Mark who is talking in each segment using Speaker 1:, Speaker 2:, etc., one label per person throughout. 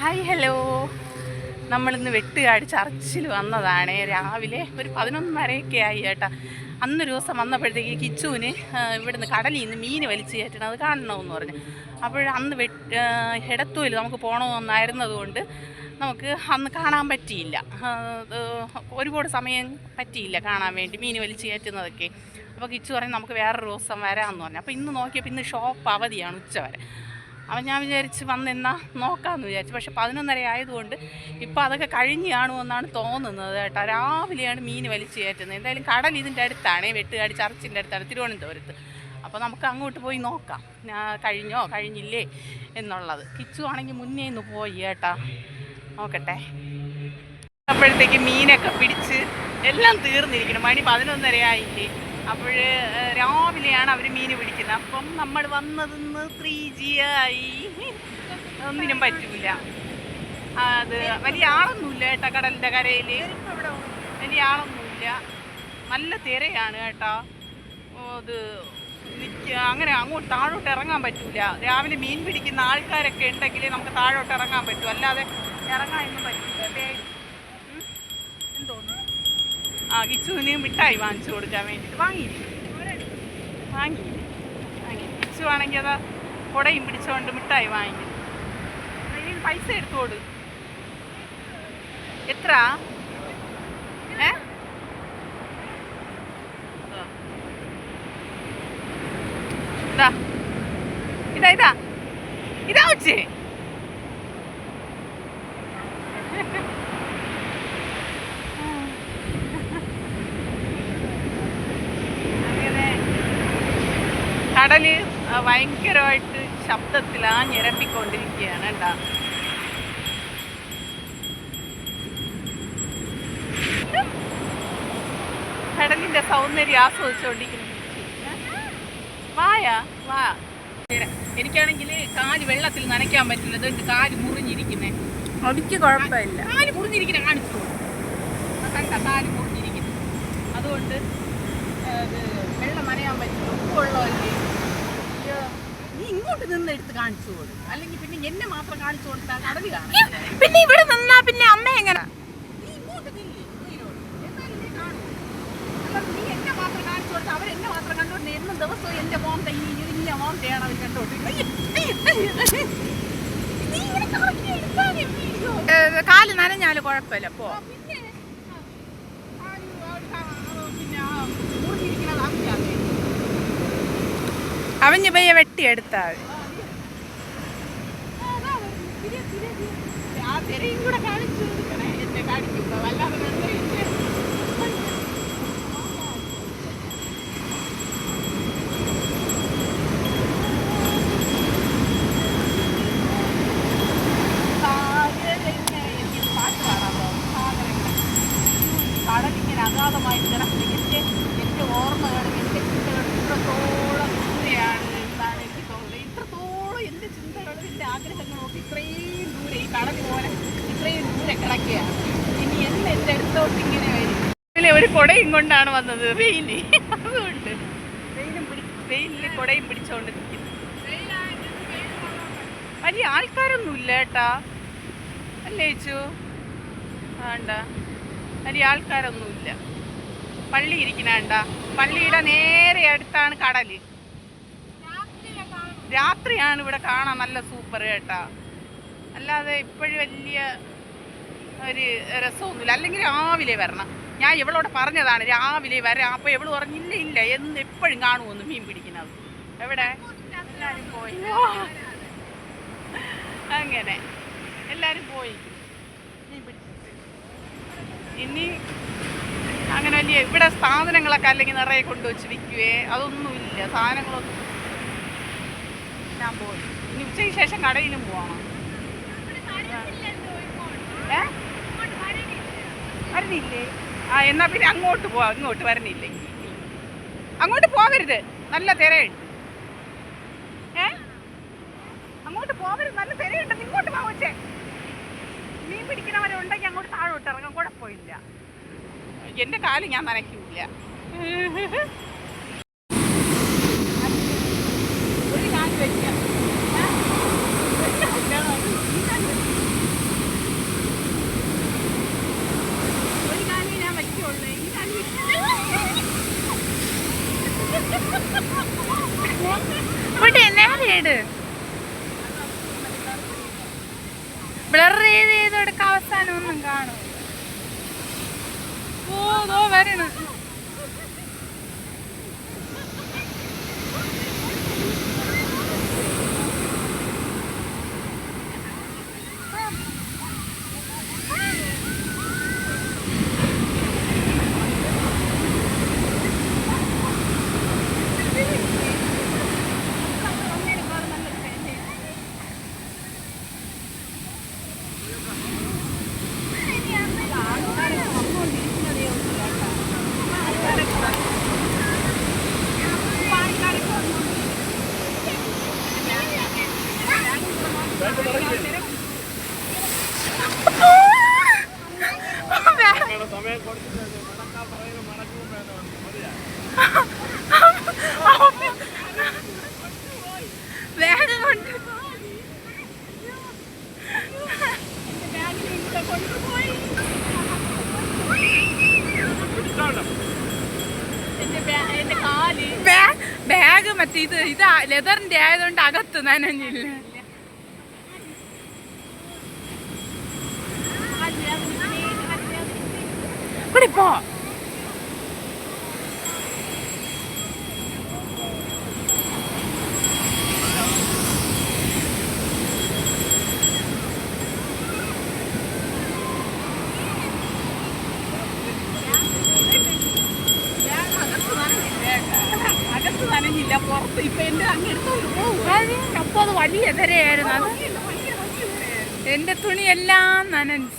Speaker 1: Hi hello. നമ്മളിന്ന് വെട്ടുകാട് ചർച്ചിൽ വന്നതാണ്. രാവിലെ ഒരു 11:30 ആയി കേട്ടാ. അന്നൊരു ദിവസം വന്നപ്പോഴത്തേക്ക് കിച്ചുവിന് ഇവിടുന്ന് കടലിൽ നിന്ന് മീൻ വലിച്ചു കയറ്റണം, അത് കാണണമെന്ന് പറഞ്ഞു. അപ്പോൾ അന്ന് എടത്തുവയിൽ നമുക്ക് പോകണമെന്നായിരുന്നതുകൊണ്ട് നമുക്ക് അന്ന് കാണാൻ പറ്റിയില്ല. ഒരുപാട് സമയം പറ്റിയില്ല കാണാൻ വേണ്ടി മീൻ വലിച്ചു കയറ്റുന്നതൊക്കെ. അപ്പോൾ കിച്ചു പറഞ്ഞു നമുക്ക് വേറൊരു ദിവസം വരാമെന്ന് പറഞ്ഞു. അപ്പോൾ ഇന്ന് നോക്കിയപ്പോൾ ഇന്ന് ഷോപ്പ് അവധിയാണ് ഉച്ചവരെ. അപ്പം ഞാൻ വിചാരിച്ച് വന്നെന്നാൽ നോക്കാമെന്ന് വിചാരിച്ചു. പക്ഷെ 11:30 ആയതുകൊണ്ട് ഇപ്പോൾ അതൊക്കെ കഴിഞ്ഞ് കാണുമെന്നാണ് തോന്നുന്നത് കേട്ടോ. രാവിലെയാണ് മീൻ വലിച്ചു കയറ്റുന്നത്. എന്തായാലും കടൽ ഇതിൻ്റെ അടുത്താണ്, വെട്ടുകാട് ചർച്ചിൻ്റെ അടുത്താണ്, തിരുവനന്തപുരത്ത്. അപ്പോൾ നമുക്ക് അങ്ങോട്ട് പോയി നോക്കാം കഴിഞ്ഞില്ലേ എന്നുള്ളത്. കിച്ചു ആണെങ്കിൽ മുന്നേ ഒന്ന് പോയി കേട്ടോ. നോക്കട്ടെ. അപ്പോഴത്തേക്ക് മീനൊക്കെ പിടിച്ച് എല്ലാം തീർന്നിരിക്കണം. മണി 11:30 ആയില്ലേ. അപ്പോൾ രാവിലെയാണ് അവർ മീൻ പിടിക്കുന്നത്. അപ്പം നമ്മൾ വന്നതെന്ന് 3G ആയി. ഒന്നിനും പറ്റില്ല. അത് വലിയ ആളൊന്നുമില്ല കേട്ടോ. കടലിൻ്റെ കരയിൽ വലിയ ആളൊന്നുമില്ല. നല്ല തിരയാണ് കേട്ടോ. അത് അങ്ങനെ അങ്ങോട്ട് താഴോട്ട് ഇറങ്ങാൻ പറ്റില്ല. രാവിലെ മീൻ പിടിക്കുന്ന ആൾക്കാരൊക്കെ ഉണ്ടെങ്കിലേ നമുക്ക് താഴോട്ട് ഇറങ്ങാൻ പറ്റൂ, അല്ലാതെ ഇറങ്ങാനൊന്നും പറ്റില്ല. എന്തോന്നു കിച്ചുവിന് മിഠായി വാങ്ങിച്ചു കൊടുക്കാൻ വേണ്ടിയിട്ട് വാങ്ങി കിച്ചു ആണെങ്കിൽ അതാ കുടയും പിടിച്ചുകൊണ്ട് മിഠായി വാങ്ങി. അതിന് പൈസ എടുത്തോട്. എത്ര? ഇതാ വെച്ചേ. കടല് ഭയങ്കരമായിട്ട് ശബ്ദത്തിലാണ് ഞെരപ്പിക്കൊണ്ടിരിക്കുകയാണ് കേട്ടോ. കടലിന്റെ സൗന്ദര്യം ആസ്വദിച്ചുകൊണ്ടിരിക്കുന്നു. വാ. എനിക്കാണെങ്കിൽ കാല് വെള്ളത്തിൽ നനയ്ക്കാൻ പറ്റില്ല. അതുകൊണ്ട് കാല് മുറിഞ്ഞിരിക്കുന്നേ. എനിക്ക് കുഴപ്പമില്ല. കാല് മുറിഞ്ഞിരിക്കുന്ന കാണിച്ചു കണ്ട, കാല് മുറിഞ്ഞിരിക്കുന്നു. അതുകൊണ്ട് വെള്ളം നനയാൻ പറ്റില്ല. ഉപ്പുവെള്ളമല്ലേ. നീ ഇങ്ങോട്ട് നിന്ന് എടുത്ത് കാണിച്ചു കൊടുക്കും, അല്ലെങ്കിൽ പിന്നെ എന്നെ മാത്രം കാണിച്ചു കൊടുത്താൽ കടല് കാണാം. പിന്നെ ഇവിടെ നിന്നാ പിന്നെ അമ്മ എങ്ങനെ? നീ ഇങ്ങോട്ട് നില്ലേ എന്നാലും നീ കാണും. നീ എന്നെ മാത്രം കാണിച്ചു കൊടുത്താൽ അവരെന്നെ മാത്രം കണ്ടോണ്ട് എന്നും ദിവസവും എന്റെ മോൻ ഇന്ന മോൻ ചെയ്യണം അവർ കണ്ടോട്ട്. കാല് നനഞ്ഞാല് കുഴപ്പമില്ല. പോ. അവഞ്ഞ് പയ്യെ വെട്ടിയെടുത്താൽ ആ തിരയും കൂടെ കാണിച്ചു കൊടുക്കണേ. എന്നെ കാണിക്കുമ്പോ വല്ലാതെ പാട്ട് പാടാമോ? കടലിങ്ങനെ അഗാധമായിട്ട് കിടക്കുന്ന എൻ്റെ ഓർമ്മകളും എൻ്റെ ചിന്തകളും ഇത്രത്തോളം ദൂരെയാണ് എന്നാണ് എനിക്ക് തോന്നുന്നത്. ഇത്രത്തോളം എൻ്റെ ചിന്തകളും എൻ്റെ ആഗ്രഹങ്ങളും ഇത്രയും ദൂരെ, ഈ കടൽ പോലെ ഇത്രയും ദൂരെ കിടക്കുകയാണ്. ഇനി എൻ്റെ അടുത്തോട്ട് ഇങ്ങനെ വരും. ഇതിലെ ഒരു കുടയും കൊണ്ടാണ് വന്നത്. അതുകൊണ്ട് വെയിലിൽ കുടയും പിടിച്ചുകൊണ്ട് നിൽക്കുന്നു. വലിയ ആൾക്കാരൊന്നുമില്ല കേട്ടാ, അല്ലേ ചേച്ചു? വേണ്ട, വലിയ ആൾക്കാരൊന്നുമില്ല. പള്ളി ഇരിക്കണണ്ട. പള്ളിയുടെ നേരെ അടുത്താണ് കടല്. രാത്രിയാണ് ഇവിടെ കാണാൻ നല്ല സൂപ്പർ കേട്ടാ. അല്ലാതെ ഇപ്പോഴും വലിയ ഒരു രസമൊന്നുമില്ല. അല്ലെങ്കിൽ രാവിലെ വരണം. ഞാൻ ഇവളോട് പറഞ്ഞതാണ് രാവിലെ വരാം. അപ്പോൾ ഇവള് പറഞ്ഞില്ല എന്ന് എപ്പോഴും കാണുമെന്ന് മീൻ പിടിക്കുന്നത്. എവിടെ? എല്ലാവരും പോയി. അങ്ങനെ എല്ലാവരും പോയി മീൻ പിടിച്ചിട്ട്. ഇനി അങ്ങനെ വലിയ ഇവിടെ സാധനങ്ങളൊക്കെ അല്ലെങ്കിൽ നിറയെ കൊണ്ടുവച്ച് വിൽക്കുവേ, അതൊന്നുമില്ല. സാധനങ്ങളൊന്നും. ഞാൻ പോയി. ഇനി ഉച്ചയ്ക്ക് ശേഷം കടയിലും പോകണം. വരണില്ലേ? എന്നാ പിന്നെ അങ്ങോട്ട് പോവാം. ഇങ്ങോട്ട് വരണില്ലേ? അങ്ങോട്ട് പോകരുത്, നല്ല തിരയുണ്ട്. അങ്ങോട്ട് പോകരുത്, നല്ല തിരയുണ്ട്. ഇങ്ങോട്ട് പോവച്ചേ. മീൻ പിടിക്കണവരുണ്ടെങ്കിൽ അങ്ങോട്ട് താഴോട്ട് ഇറങ്ങാൻ കുഴപ്പമില്ല. എൻ്റെ കാല് ഞാൻ നനയ്ക്കില്ല. ഒരു കാല് വയ്ക്കാം.
Speaker 2: ബ്ലർ ചെയ്തെടുക്ക അവസാനം ഒന്നും കാണും. ഓ വരണ വേഗം കൊണ്ട് ബാഗ് മറ്റേ ഇത് ലെതറിന്റെ ആയതുകൊണ്ട് അകത്ത് നനഞ്ഞില്ല. കുടിപ്പോ അകത്ത് നനഞ്ഞില്ല, പുറത്ത്. ഇപ്പൊ എന്റെ അപ്പൊ അത് വലിയ എതിരെയായിരുന്നു. അത് എന്റെ തുണിയെല്ലാം നനഞ്ഞു.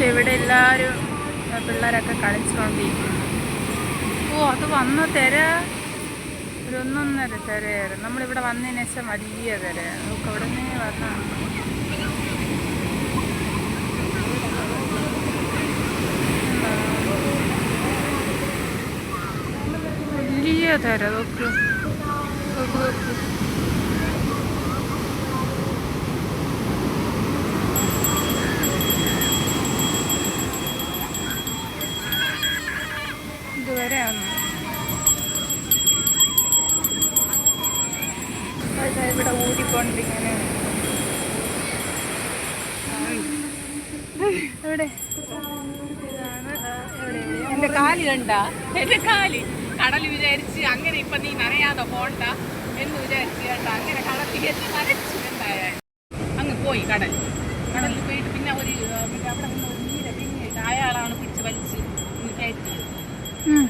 Speaker 2: ഇവിടെ എല്ലാവരും പിള്ളേരൊക്കെ കളിച്ചുകൊണ്ടിരിക്കും. ഓ അത് വന്ന തിര ഒരു 1.5 തിരയായിരുന്നു. നമ്മളിവിടെ വന്നതിന് ശേഷം വലിയ തിര. നമുക്ക് അവിടെ നിന്ന് വന്നാണ് വലിയ തിര. നോക്ക് ഇതുവരെ ഇവിടെ ഊടിക്കൊണ്ടിങ്ങനെ. എവിടെ
Speaker 1: എന്റെ കാല് കണ്ട, എന്റെ കാല് കടൽ വിചാരിച്ച് അങ്ങനെ ഇപ്പൊ നീ നനയാതെ പോണ്ട എന്ന് വിചാരിച്ച് കേട്ടാ. അങ്ങനെ കടലിൽ നനച്ചു എന്തായാലും അങ്ങ് പോയി. കടലിൽ പോയിട്ട് പിന്നെ ഒരു മറ്റേ അവിടെ നിന്ന് ഒരു നീല പിന്നിട്ട് അയാളാണ് പിടിച്ച് വലിച്ച് കയറ്റിയത്.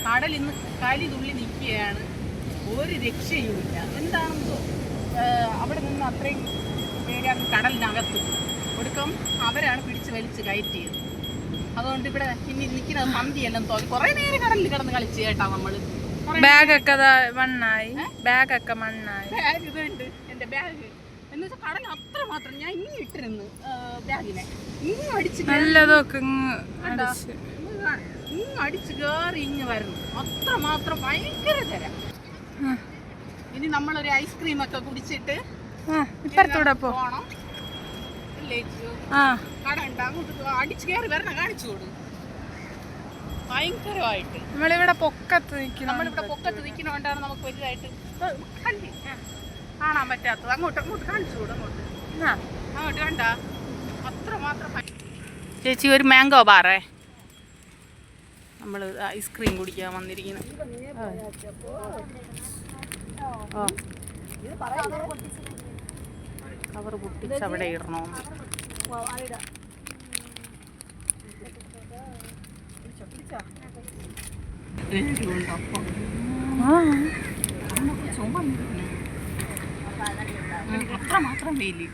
Speaker 1: കടൽ ഇന്ന് കലി തുള്ളി നിൽക്കുകയാണ്, ഒരു രക്ഷയുമില്ല. എന്താണെന്നോ അവിടെ നിന്ന് അത്രയും പേര് അങ്ങ് കടലിനകത്ത് ഒടുക്കം അവരാണ് പിടിച്ച് വലിച്ച് കയറ്റിയത്. അതുകൊണ്ട് ഇവിടെ ഇനി നിൽക്കുന്നത് മന്തിയെല്ലാം തോന്നി. കുറെ നേരം കടലിൽ കിടന്ന് കളിച്ച് കേട്ടാ നമ്മള്.
Speaker 2: ബാഗൊക്കെ മണ്ണായി. ബാഗൊക്കെ മണ്ണായി.
Speaker 1: ബാഗ് ഇതുണ്ട്, എന്റെ ബാഗ്. എന്ന് വെച്ചാൽ കടൽ അത്ര മാത്രം. ഞാൻ ഇങ്ങ് ഇട്ടിരുന്നു ബാഗിനെ. ഇങ്ങ് അടിച്ച്
Speaker 2: നല്ലതൊക്കെ
Speaker 1: ഇങ്ങ് അടിച്ച് കയറി ഇങ്ങ് വരുന്നു. അത്ര മാത്രം ഭയങ്കര തരാം. ഇനി നമ്മളൊരു ഐസ്ക്രീം ഒക്കെ കുടിച്ചിട്ട്
Speaker 2: ഇപ്പുറത്തൂടെ പോണം.
Speaker 1: കട ഉണ്ട്, അങ്ങോട്ട് അടിച്ച് കയറി വരണം. കാണിച്ചു കൊടുക്കും ഭയങ്കരമായിട്ട്.
Speaker 2: നമ്മളിവിടെ പൊക്കത്ത്
Speaker 1: നിൽക്കുന്നതുകൊണ്ടാണ് നമുക്ക് വലുതായിട്ട് കാണാൻ പറ്റാത്തത്. അങ്ങോട്ട് കാണിച്ചു കൊടുക്കും. അങ്ങോട്ട് കണ്ട അത്ര മാത്രം. ചേച്ചി ഒരു മാംഗോ ബാറേ. നമ്മൾ ഐസ്ക്രീം കുടിക്കാൻ വന്നിരിക്കുന്നു. കവർ പൊട്ടിച്ച് അവിടെ ഇടണോ? അത്ര മാത്രം വെയില്.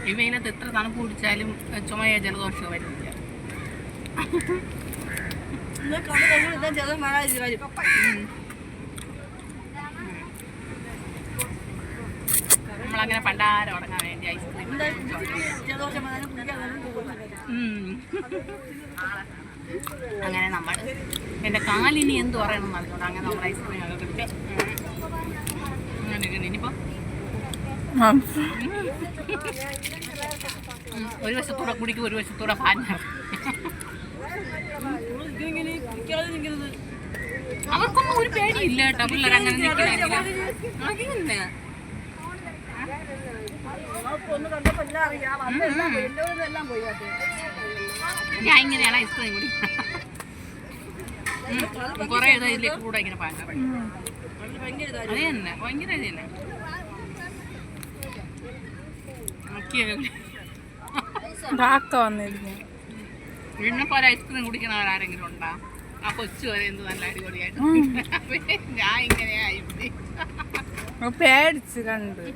Speaker 1: ഈ വെയിലത്ത് എത്ര തണുപ്പ് കുടിച്ചാലും ചുമയോ ജലദോഷമോ വരുന്നില്ല. നമ്മളങ്ങനെ പണ്ടാരം ഉടങ്ങാൻ വേണ്ടി ഐസ്ക്രീം. അങ്ങനെ നമ്മൾ എൻ്റെ കാലിനി എന്ത് പറയണം അതുകൊണ്ട് അങ്ങനെ നമ്മൾ ഐസ്ക്രീം ഒക്കെ കിട്ടി. അങ്ങനെ ഇനിയിപ്പോൾ ഒരു വശത്തൂടെ കുടിക്കും, ഒരു വശത്തൂടെ പാഞ്ഞ അവർക്കൊന്നും ഒരു പേടിയില്ല കേട്ടോ പിള്ളേർ അങ്ങനെ നിൽക്കണമെങ്കിൽ അതിന്നെ ഞാൻ ഇങ്ങനെയാണ് ഐസ്ക്രീം കൂടി കുറെ ഇതിലേക്ക് കൂടെ ഇങ്ങനെ പാക്കാറ് അത് തന്നെ ഭയങ്കര ഇത് തന്നെ പിന്നെ പോലെ ഐസ്ക്രീം കുടിക്കുന്നവരാരെങ്കിലും ഉണ്ടാ ആ കൊച്ചു വരെ എന്ത് നല്ല അടിപൊളിയായിട്ട് ഞാൻ ഇങ്ങനെയായി
Speaker 2: പേടിച്ച് കണ്ട്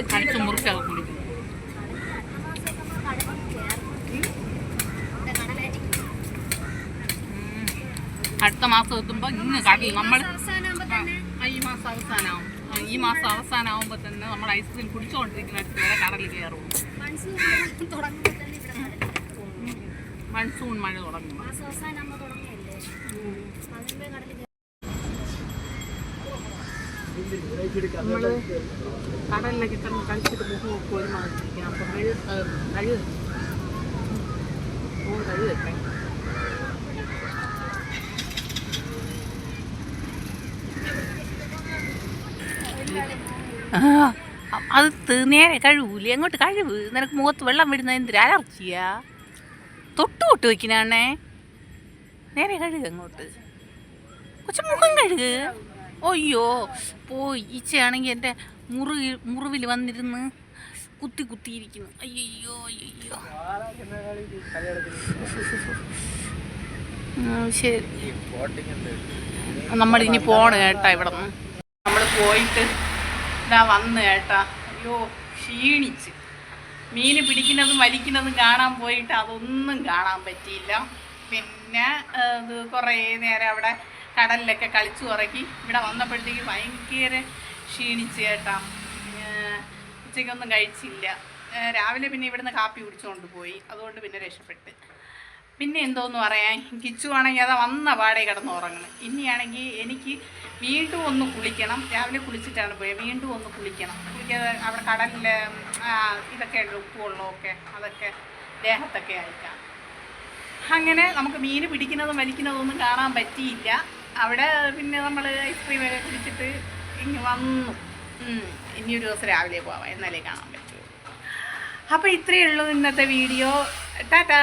Speaker 1: കടിച്ചു മുറിച്ചത് കുടിക്കും അടുത്ത മാസം എത്തുമ്പോൾ ഇന്ന് കടൽ നമ്മൾ ഈ മാസം അവസാനമാകുമ്പോൾ തന്നെ നമ്മൾ ഐസ്ക്രീം കുടിച്ചുകൊണ്ടിരിക്കുന്ന അടുത്ത് വരെ കടലിൽ കയറും മൺസൂൺ മഴ തുടങ്ങും നമ്മൾ കടലിലൊക്കെ കിടന്ന് കളിച്ചിട്ട് മുഖമൊക്കെ ഒരു മാതിരിക്കാം അപ്പം കഴിവെക്കെ അത് നേരെ കഴിവൂലേ അങ്ങോട്ട് കഴിവ് നിനക്ക് മുഖത്ത് വെള്ളം വിടുന്ന എന്തൊരു അലർജിയാ തൊട്ട് വയ്ക്കണേ നേരെ കഴുകുക അങ്ങോട്ട് കൊച്ചു മുഖം കഴുകുക അയ്യോ പോയി ഈച്ചയാണെങ്കിൽ എൻ്റെ മുറിവിൽ വന്നിരുന്ന് കുത്തിയിരിക്കുന്നു അയ്യോ അയ്യോ ശരി നമ്മളിനി പോണ് കേട്ടാ ഇവിടെ നിന്ന് നമ്മൾ പോയിട്ട് ഇതാ വന്ന് കേട്ടാ അയ്യോ ക്ഷീണിച്ച് മീൻ പിടിക്കുന്നതും വലിക്കുന്നതും കാണാൻ പോയിട്ട് അതൊന്നും കാണാൻ പറ്റിയില്ല പിന്നെ ഇത് കുറേ നേരം അവിടെ കടലിലൊക്കെ കളിച്ചു ഉറക്കി ഇവിടെ വന്നപ്പോഴത്തേക്ക് ഭയങ്കര ക്ഷീണിച്ച് കേട്ടാ ഉച്ചയ്ക്കൊന്നും കഴിച്ചില്ല രാവിലെ പിന്നെ ഇവിടുന്ന് കാപ്പി കുടിച്ചുകൊണ്ട് പോയി അതുകൊണ്ട് പിന്നെ രക്ഷപ്പെട്ട് പിന്നെ എന്തോന്ന് പറയാൻ കിച്ചു ആണെങ്കിൽ അതാ വന്ന പാടെ കിടന്ന് ഉറങ്ങണം ഇനിയാണെങ്കിൽ എനിക്ക് വീണ്ടും ഒന്ന് കുളിക്കണം രാവിലെ കുളിച്ചിട്ടാണ് പോയത് വീണ്ടും ഒന്ന് കുളിക്കാതെ അവിടെ കടലിൽ ഇതൊക്കെ ഉണ്ട് ഉപ്പുവെള്ളമൊക്കെ അതൊക്കെ ദേഹത്തൊക്കെ അയക്കാം അങ്ങനെ നമുക്ക് മീൻ പിടിക്കുന്നതും വലിക്കുന്നതൊന്നും കാണാൻ പറ്റിയില്ല അവിടെ പിന്നെ നമ്മൾ ഐസ്ക്രീമൊക്കെ കുടിച്ചിട്ട് ഇങ്ങ് വന്നു ഇനിയൊരു ദിവസം രാവിലെ പോവാം എന്നാലേ കാണാൻ പറ്റുള്ളൂ അപ്പോൾ ഇത്രയേ ഉള്ളൂ ഇന്നത്തെ വീഡിയോ ടാറ്റാ